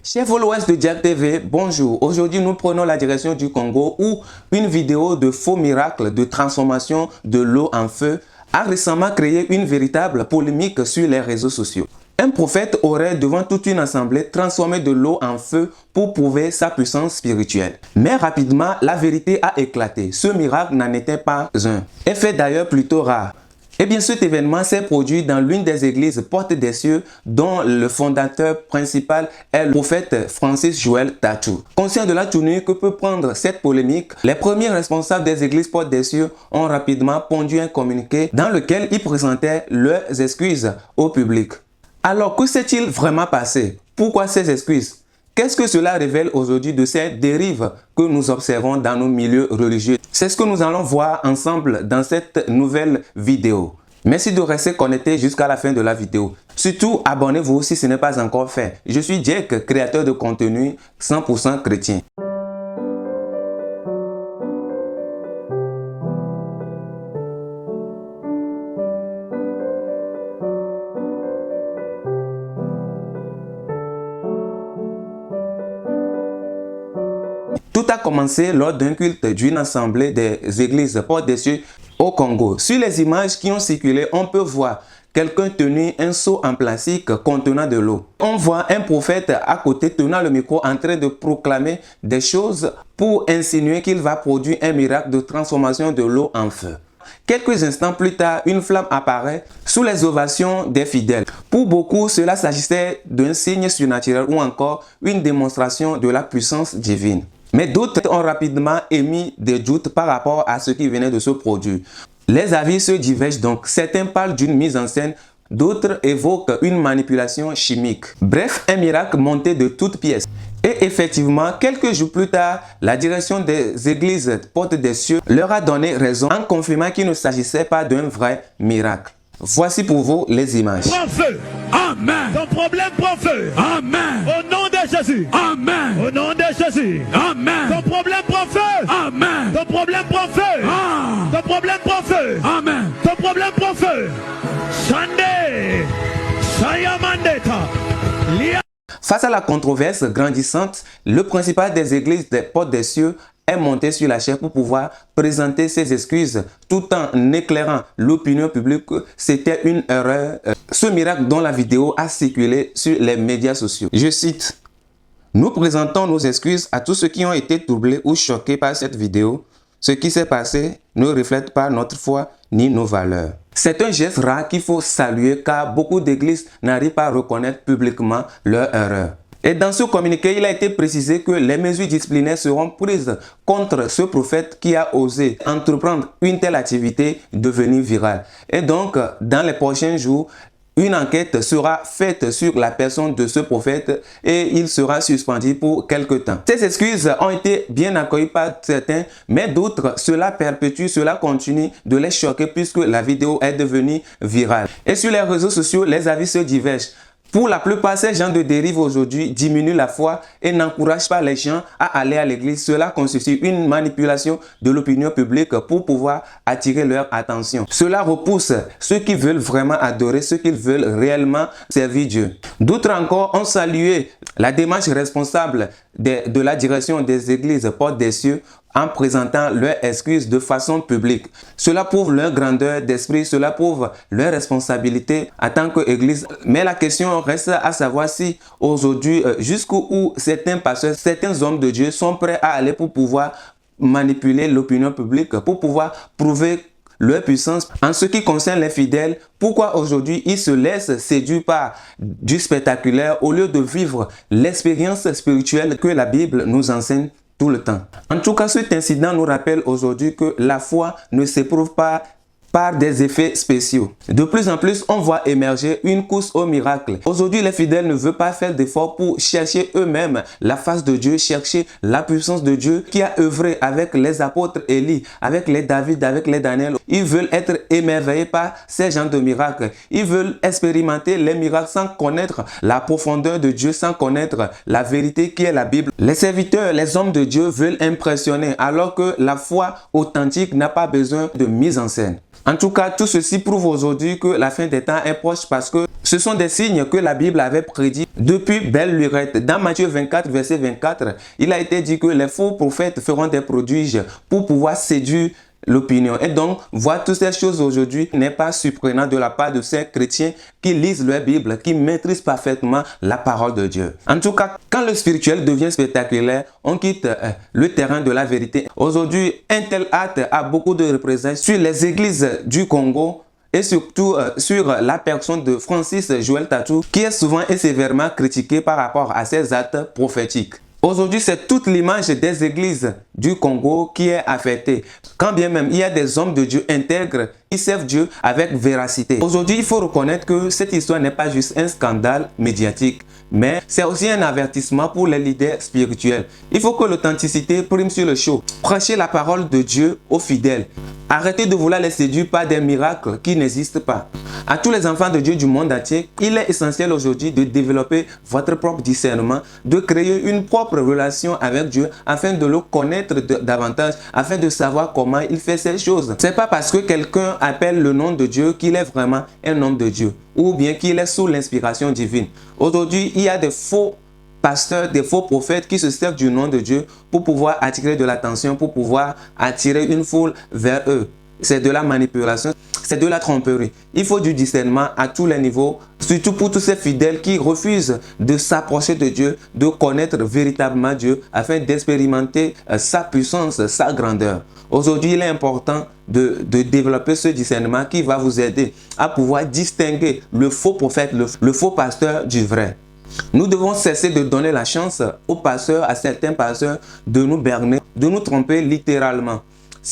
Chers followers de Jack TV, bonjour. Aujourd'hui, nous prenons la direction du Congo où une vidéo de faux miracle de transformation de l'eau en feu a récemment créé une véritable polémique sur les réseaux sociaux. Un prophète aurait, devant toute une assemblée, transformé de l'eau en feu pour prouver sa puissance spirituelle. Mais rapidement, la vérité a éclaté. Ce miracle n'en était pas un. Et fait d'ailleurs plutôt rare. Eh bien, cet événement s'est produit dans l'une des églises Porte des Cieux dont le fondateur principal est le prophète Francis Joël Tachou. Conscient de la tournure que peut prendre cette polémique, les premiers responsables des églises Porte des Cieux ont rapidement pondu un communiqué dans lequel ils présentaient leurs excuses au public. Alors, que s'est-il vraiment passé? Pourquoi ces excuses? Qu'est-ce que cela révèle aujourd'hui de ces dérives que nous observons dans nos milieux religieux? C'est ce que nous allons voir ensemble dans cette nouvelle vidéo. Merci de rester connecté jusqu'à la fin de la vidéo. Surtout, abonnez-vous si ce n'est pas encore fait. Je suis Jack, créateur de contenu 100% chrétien. Tout a commencé lors d'un culte d'une assemblée des églises Porte des Cieux au Congo. Sur les images qui ont circulé, on peut voir quelqu'un tenir un seau en plastique contenant de l'eau. On voit un prophète à côté tenant le micro en train de proclamer des choses pour insinuer qu'il va produire un miracle de transformation de l'eau en feu. Quelques instants plus tard, une flamme apparaît sous les ovations des fidèles. Pour beaucoup, cela s'agissait d'un signe surnaturel ou encore une démonstration de la puissance divine. Mais d'autres ont rapidement émis des doutes par rapport à ce qui venait de se produire. Les avis se divergent donc. Certains parlent d'une mise en scène, d'autres évoquent une manipulation chimique. Bref, un miracle monté de toutes pièces. Et effectivement, quelques jours plus tard, la direction des églises Porte des Cieux leur a donné raison en confirmant qu'il ne s'agissait pas d'un vrai miracle. Voici pour vous les images. Prends feu. Amen. Ton problème prend feu. Amen. Au nom de Jésus. Amen. Au nom de Jésus. Amen. Ton problème prend feu. Amen. Ton problème prend feu. Ah. Ton problème prend feu. Amen. Ton problème prend feu. Sunday. Sayamandeta. Face à la controverse grandissante, le principal des églises des Portes des Cieux est monté sur la chaire pour pouvoir présenter ses excuses tout en éclairant l'opinion publique que c'était une erreur. Ce miracle dont la vidéo a circulé sur les médias sociaux. Je cite: « Nous présentons nos excuses à tous ceux qui ont été troublés ou choqués par cette vidéo. Ce qui s'est passé ne reflète pas notre foi ni nos valeurs. » C'est un geste rare qu'il faut saluer car beaucoup d'églises n'arrivent pas à reconnaître publiquement leur erreur. Et dans ce communiqué, il a été précisé que les mesures disciplinaires seront prises contre ce prophète qui a osé entreprendre une telle activité devenue virale. Et donc, dans les prochains jours, une enquête sera faite sur la personne de ce prophète et il sera suspendu pour quelque temps. Ces excuses ont été bien accueillies par certains, mais d'autres, cela perpétue, cela continue de les choquer puisque la vidéo est devenue virale. Et sur les réseaux sociaux, les avis se divergent. Pour la plupart, ces gens de dérive aujourd'hui diminuent la foi et n'encouragent pas les gens à aller à l'église. Cela constitue une manipulation de l'opinion publique pour pouvoir attirer leur attention. Cela repousse ceux qui veulent vraiment adorer, ceux qui veulent réellement servir Dieu. D'autres encore ont salué la démarche responsable de la direction des églises Porte des Cieux en présentant leurs excuses de façon publique. Cela prouve leur grandeur d'esprit, cela prouve leur responsabilité en tant qu'église. Mais la question reste à savoir si aujourd'hui, jusqu'où certains pasteurs, certains hommes de Dieu sont prêts à aller pour pouvoir manipuler l'opinion publique, pour pouvoir prouver leur puissance. En ce qui concerne les fidèles, pourquoi aujourd'hui ils se laissent séduire par du spectaculaire au lieu de vivre l'expérience spirituelle que la Bible nous enseigne tout le temps. En tout cas, cet incident nous rappelle aujourd'hui que la foi ne s'éprouve pas par des effets spéciaux. De plus en plus, on voit émerger une course au miracle. Aujourd'hui, les fidèles ne veulent pas faire d'efforts pour chercher eux-mêmes la face de Dieu, chercher la puissance de Dieu qui a œuvré avec les apôtres Élie, avec les David, avec les Daniel. Ils veulent être émerveillés par ces genres de miracles. Ils veulent expérimenter les miracles sans connaître la profondeur de Dieu, sans connaître la vérité qui est la Bible. Les serviteurs, les hommes de Dieu veulent impressionner alors que la foi authentique n'a pas besoin de mise en scène. En tout cas, tout ceci prouve aujourd'hui que la fin des temps est proche parce que Ce sont des signes que la Bible avait prédits depuis belle lurette. Dans Matthieu 24, verset 24, il a été dit que les faux prophètes feront des prodiges pour pouvoir séduire l'opinion. Et donc, voir toutes ces choses aujourd'hui n'est pas surprenant de la part de ces chrétiens qui lisent leur Bible, qui maîtrisent parfaitement la parole de Dieu. En tout cas, quand le spirituel devient spectaculaire, on quitte le terrain de la vérité. Aujourd'hui, un tel acte a beaucoup de représailles sur les églises du Congo et surtout sur la personne de Francis Joël Tatou, qui est souvent et sévèrement critiqué par rapport à ses actes prophétiques. Aujourd'hui, c'est toute l'image des églises du Congo qui est affectée. Quand bien même il y a des hommes de Dieu intègres, ils servent Dieu avec véracité. Aujourd'hui, il faut reconnaître que cette histoire n'est pas juste un scandale médiatique, mais c'est aussi un avertissement pour les leaders spirituels. Il faut que l'authenticité prime sur le show. Prêchez la parole de Dieu aux fidèles. Arrêtez de vouloir les séduire par des miracles qui n'existent pas. À tous les enfants de Dieu du monde entier, il est essentiel aujourd'hui de développer votre propre discernement, de créer une propre relation avec Dieu afin de le connaître davantage, afin de savoir comment il fait ces choses. Ce n'est pas parce que quelqu'un appelle le nom de Dieu qu'il est vraiment un homme de Dieu ou bien qu'il est sous l'inspiration divine. Aujourd'hui, il y a des faux pasteurs, des faux prophètes qui se servent du nom de Dieu pour pouvoir attirer de l'attention, pour pouvoir attirer une foule vers eux. C'est de la manipulation, c'est de la tromperie. Il faut du discernement à tous les niveaux, surtout pour tous ces fidèles qui refusent de s'approcher de Dieu, de connaître véritablement Dieu afin d'expérimenter sa puissance, sa grandeur. Aujourd'hui, il est important de développer ce discernement qui va vous aider à pouvoir distinguer le faux prophète, le faux pasteur du vrai. Nous devons cesser de donner la chance aux pasteurs, à certains pasteurs, de nous berner, de nous tromper littéralement.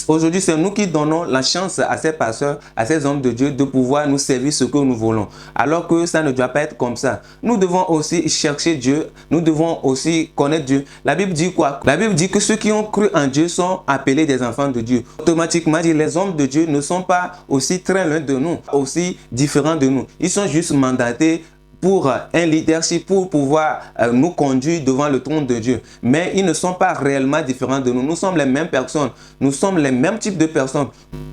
Aujourd'hui, c'est nous qui donnons la chance à ces pasteurs, à ces hommes de Dieu de pouvoir nous servir ce que nous voulons. Alors que ça ne doit pas être comme ça. Nous devons aussi chercher Dieu. Nous devons aussi connaître Dieu. La Bible dit quoi? La Bible dit que ceux qui ont cru en Dieu sont appelés des enfants de Dieu. Automatiquement, les hommes de Dieu ne sont pas aussi très loin de nous, aussi différents de nous. Ils sont juste mandatés pour un leadership, pour pouvoir nous conduire devant le trône de Dieu. Mais ils ne sont pas réellement différents de nous. Nous sommes les mêmes personnes. Nous sommes les mêmes types de personnes.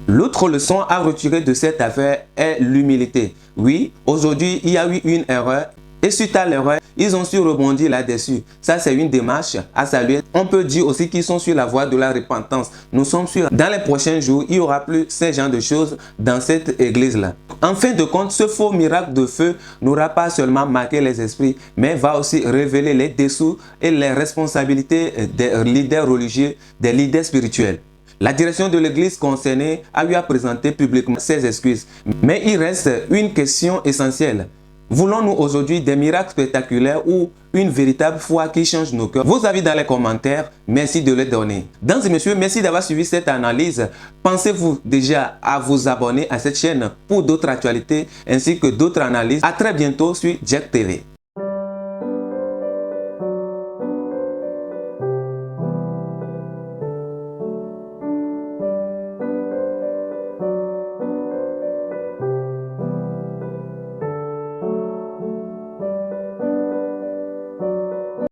L'autre leçon à retirer de cette affaire est l'humilité. Oui, aujourd'hui, il y a eu une erreur. Et suite à l'erreur, ils ont su rebondir là-dessus. Ça, c'est une démarche à saluer. On peut dire aussi qu'ils sont sur la voie de la repentance. Nous sommes sûrs, dans les prochains jours, il n'y aura plus ce genre de choses dans cette église-là. En fin de compte, ce faux miracle de feu n'aura pas seulement marqué les esprits, mais va aussi révéler les dessous et les responsabilités des leaders religieux, des leaders spirituels. La direction de l'église concernée a eu à présenter publiquement ses excuses. Mais il reste une question essentielle. Voulons-nous aujourd'hui des miracles spectaculaires ou une véritable foi qui change nos cœurs? Vos avis dans les commentaires, merci de les donner. Mesdames et messieurs, merci d'avoir suivi cette analyse. Pensez-vous déjà à vous abonner à cette chaîne pour d'autres actualités ainsi que d'autres analyses? À très bientôt sur Jack TV.